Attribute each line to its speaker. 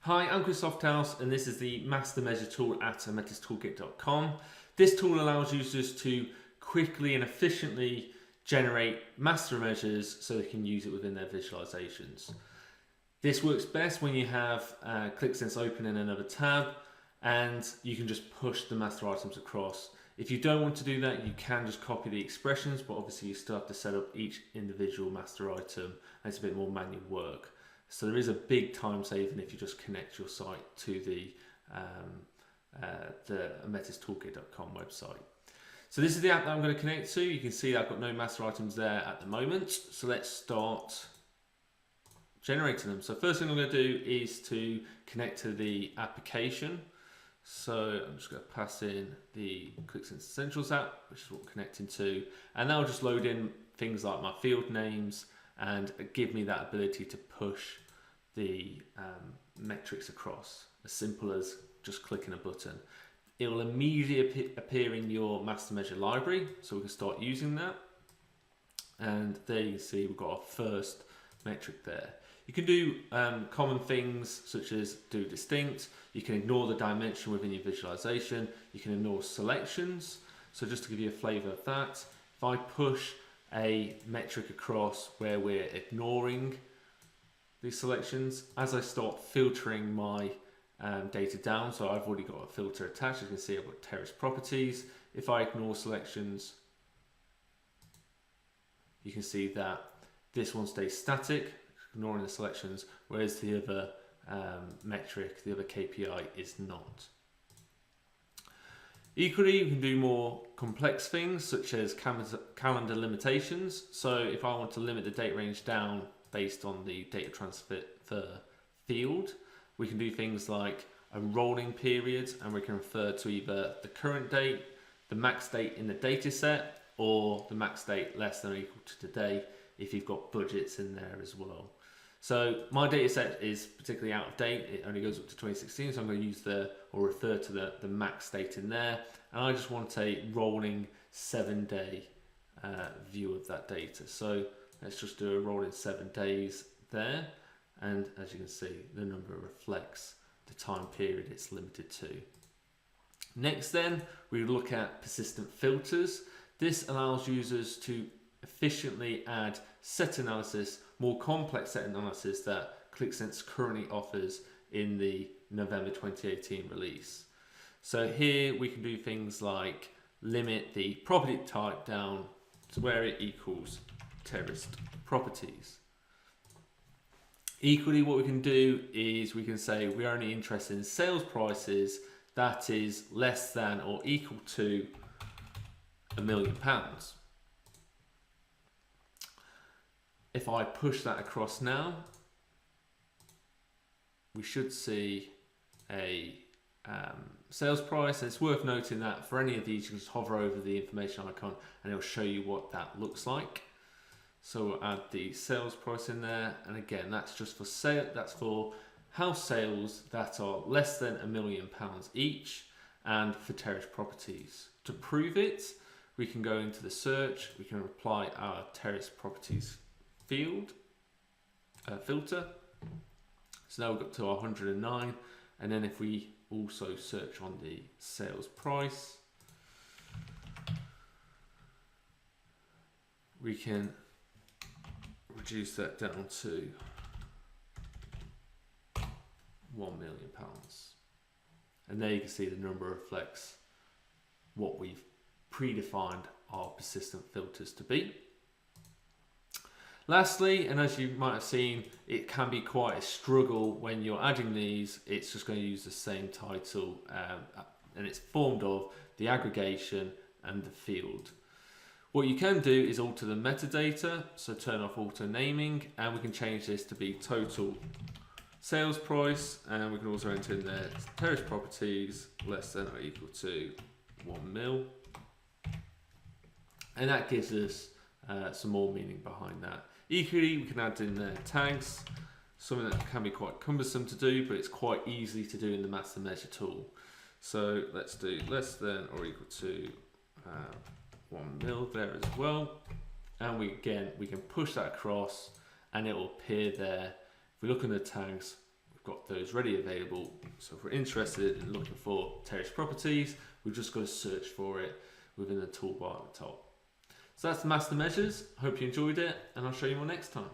Speaker 1: Hi, I'm Chris Softhouse, and this is the Master Measure tool at ometistoolkit.com. This tool allows users to quickly and efficiently generate master measures so they can use it within their visualizations. This works best when you have Qlik Sense open in another tab and you can just push the master items across. If you don't want to do that, you can just copy the expressions, but obviously you still have to set up each individual master item, and it's a bit more manual work. So there is a big time saving if you just connect your site to the ometistoolkit.com website. So this is the app that I'm going to connect to. You can see that I've got no master items there at the moment. So let's start generating them. So first thing I'm going to do is to connect to the application. So I'm just going to pass in the Qlik Sense Essentials app, which is what I'm connecting to, and that'll just load in things like my field names and give me that ability to push the metrics across, as simple as just clicking a button. It will immediately appear in your master measure library, so we can start using that. And there you can see we've got our first metric there. You can do common things such as do distinct. You can ignore the dimension within your visualization. You can ignore selections. So just to give you a flavor of that, if I push a metric across where we're ignoring these selections, as I start filtering my data down, so I've already got a filter attached. You can see I've got terrace properties. If I ignore selections, you can see that this one stays static, ignoring the selections, whereas the other metric, the other KPI, is not. Equally, you can do more complex things such as calendar limitations. So if I want to limit the date range down based on the data transfer field, we can do things like a rolling period, and we can refer to either the current date, the max date in the data set, or the max date less than or equal to today if you've got budgets in there as well. So my data set is particularly out of date. It only goes up to 2016, so I'm going to use or refer to the max date in there. And I just want a rolling 7-day view of that data. So let's just do a rolling 7 days there. And as you can see, the number reflects the time period it's limited to. Next then, we look at persistent filters. This allows users to efficiently add set analysis, more complex set analysis that Qlik Sense currently offers in the November 2018 release. So here we can do things like limit the property type down to where it equals terraced properties. Equally, what we can do is we can say we're only interested in sales prices that is less than or equal to £1 million. If I push that across now, we should see a sales price. And it's worth noting that for any of these, you can just hover over the information icon and it'll show you what that looks like. So we'll add the sales price in there. And again, that's just for sale. That's for house sales that are less than £1 million each, and for terrace properties. To prove it, we can go into the search. We can apply our terrace properties field filter. So now we've got to our 109, and then if we also search on the sales price, we can reduce that down to £1 million, and there you can see the number reflects what we've predefined our persistent filters to be. Lastly, and as you might have seen, it can be quite a struggle when you're adding these. It's just going to use the same title, and it's formed of the aggregation and the field. What you can do is alter the metadata, so turn off auto naming, and we can change this to be total sales price, and we can also enter in there terrace properties less than or equal to 1 mil, and that gives us some more meaning behind that. Equally, we can add in there tags, something that can be quite cumbersome to do, but it's quite easy to do in the master measure tool. So let's do less than or equal to 1 mil there as well, and we can push that across and it will appear there. If we look in the tags, we got those ready available. So if we're interested in looking for terrace properties, we've just got to search for it within the toolbar at the top. So that's the master measures. Hope you enjoyed it, and I'll show you more next time.